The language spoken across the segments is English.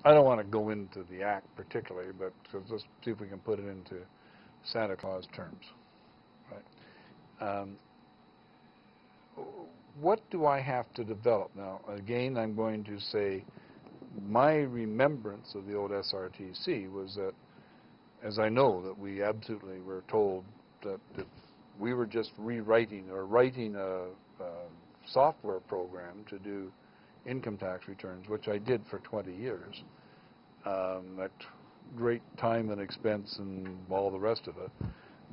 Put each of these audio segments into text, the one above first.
I don't want to go into the act particularly, but let's see if we can put it into Santa Claus terms, right? What do I have to develop now? Again, I'm going to say my remembrance of the old SRTC was that, as I know that we absolutely were told that if we were just rewriting or writing a software program to do income tax returns, which I did for 20 years, at great time and expense and all the rest of it,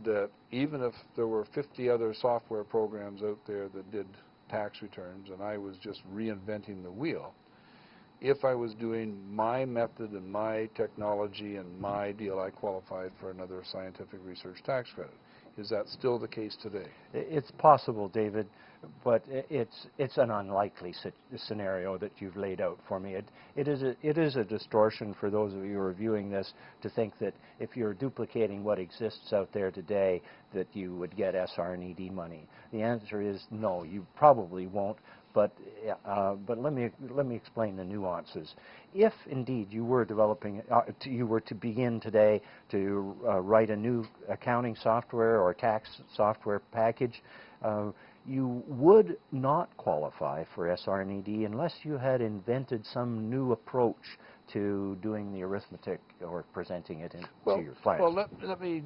that even if there were 50 other software programs out there that did tax returns and I was just reinventing the wheel, if I was doing my method and my technology and my deal, I qualified for another scientific research tax credit. Is that still the case today? It's possible, David, but it's an unlikely scenario that you've laid out for me. It is a distortion for those of you who are viewing this to think that if you're duplicating what exists out there today, that you would get SR&ED money. The answer is no, you probably won't. But let me explain the nuances. If indeed you were developing, you were to begin today to write a new accounting software or tax software package, you would not qualify for SR&ED unless you had invented some new approach to doing the arithmetic or presenting it to your client. Well, let me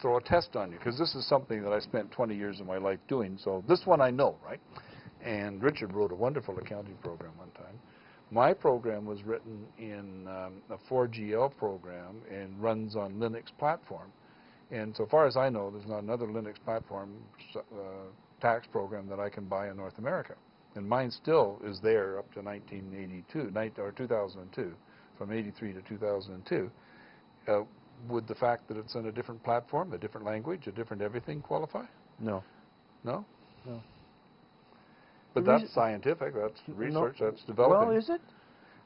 throw a test on you, because this is something that I spent 20 years of my life doing. So this one I know, right? And Richard wrote a wonderful accounting program one time. My program was written in a 4GL program and runs on Linux platform. And so far as I know, there's not another Linux platform tax program that I can buy in North America. And mine still is there up to 1982, or 2002, from 83 to 2002. Would the fact that it's in a different platform, a different language, a different everything qualify? No. No? No. But that's scientific, that's research, that's developing. Well, is it?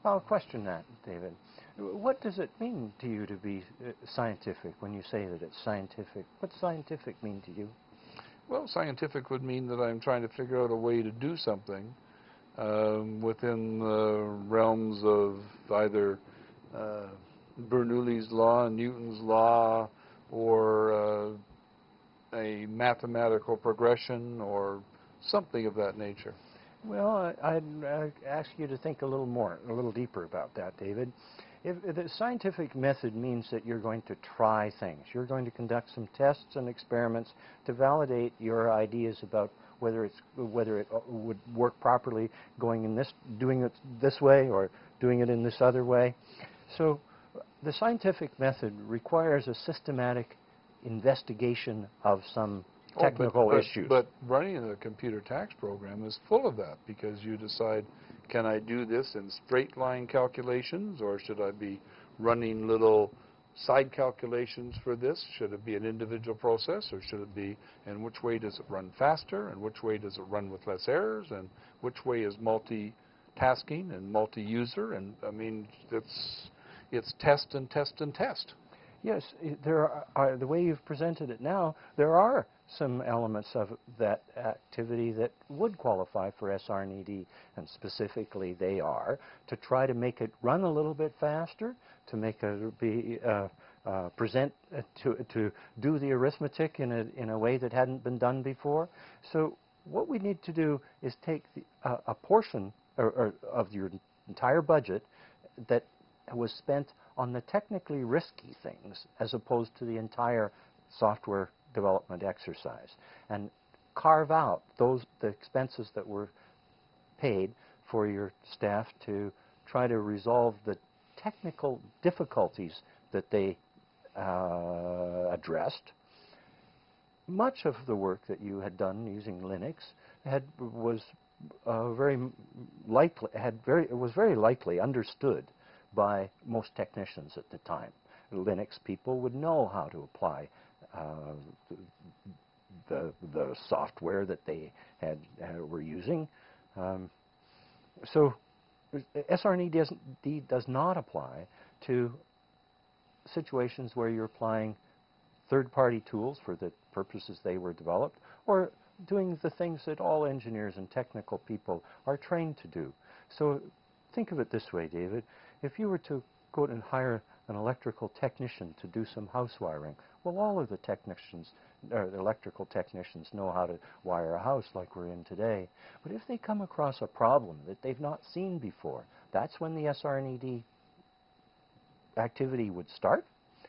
I'll question that, David. What does it mean to you to be scientific when you say that it's scientific? What does scientific mean to you? Well, scientific would mean that I'm trying to figure out a way to do something within the realms of either Bernoulli's law, Newton's law, or a mathematical progression, or something of that nature. Well, I'd ask you to think a little deeper about that, David. If the scientific method means that you're going to try things, you're going to conduct some tests and experiments to validate your ideas about whether it would work properly doing it this way or doing it in this other way. So the scientific method requires a systematic investigation of some technical issues. But running a computer tax program is full of that, because you decide, can I do this in straight line calculations, or should I be running little side calculations for this? Should it be an individual process, or should it be, and which way does it run faster, and which way does it run with less errors, and which way is multitasking and multi-user? And I mean, it's test and test and test. Yes, there are, the way you've presented it now, there are some elements of that activity that would qualify for SR&ED, and specifically they are to try to make it run a little bit faster, to make it be to do the arithmetic in a way that hadn't been done before. So what we need to do is take a portion of your entire budget that was spent on the technically risky things as opposed to the entire software development exercise, and carve out the expenses that were paid for your staff to try to resolve the technical difficulties that they addressed. Much of the work that you had done using Linux was very likely understood by most technicians at the time. Linux people would know how to apply the software that they were using. So SR&ED does not apply to situations where you're applying third-party tools for the purposes they were developed, or doing the things that all engineers and technical people are trained to do. So think of it this way, David. If you were to go out and hire an electrical technician to do some house wiring, well, all of the technicians, or the electrical technicians, know how to wire a house like we're in today. But if they come across a problem that they've not seen before, that's when the SR&ED activity would start.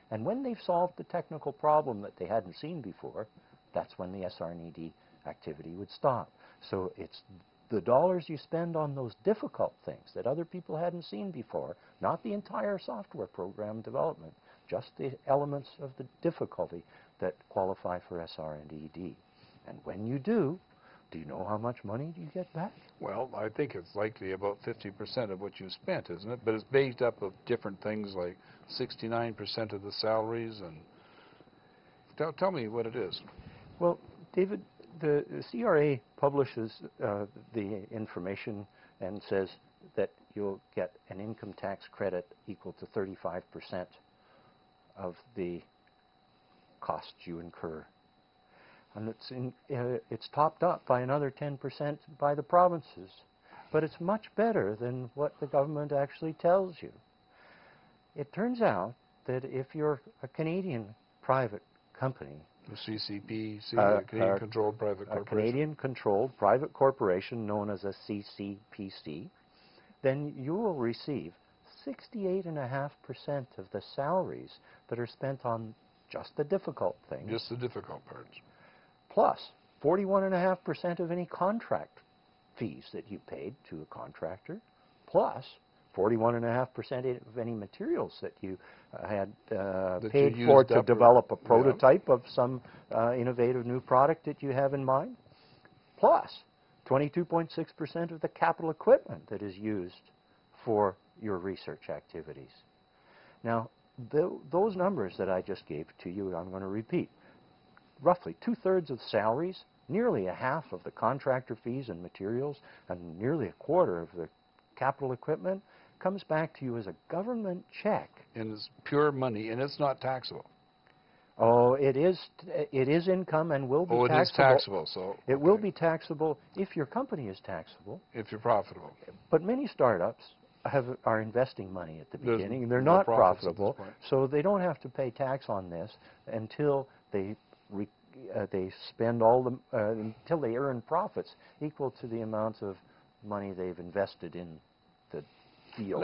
And when they've solved the technical problem that they hadn't seen before, that's when the SR&ED activity would stop. So it's the dollars you spend on those difficult things that other people hadn't seen before, not the entire software program development, just the elements of the difficulty that qualify for SR&ED. And when you do you know how much money do you get back? Well, I think it's likely about 50% of what you spent, isn't it? But it's based up of different things like 69% of the salaries. And tell me what it is. Well, David, the CRA publishes the information and says that you'll get an income tax credit equal to 35% of the costs you incur. And it's topped up by another 10% by the provinces. But it's much better than what the government actually tells you. It turns out that if you're a Canadian private company, the CCP, Canadian-controlled private corporation. A Canadian-controlled private corporation known as a CCPC, then you will receive 68.5% of the salaries that are spent on just the difficult things. Just the difficult parts. Plus 41.5% of any contract fees that you paid to a contractor, plus 41.5% of any materials that you had paid for to develop a prototype of some innovative new product that you have in mind, plus 22.6% of the capital equipment that is used for your research activities. Now, those numbers that I just gave to you, I'm going to repeat. Roughly 2/3 of salaries, nearly a half of the contractor fees and materials, and nearly a quarter of the capital equipment comes back to you as a government check. And it's pure money, and it's not taxable. Oh, it is income and will be taxable. Oh, it is taxable, so... Okay. It will be taxable if your company is taxable. If you're profitable. But many startups are investing money at the beginning. They're not profitable, so they don't have to pay tax on this until they spend all the until they earn profits equal to the amount of money they've invested in the deal.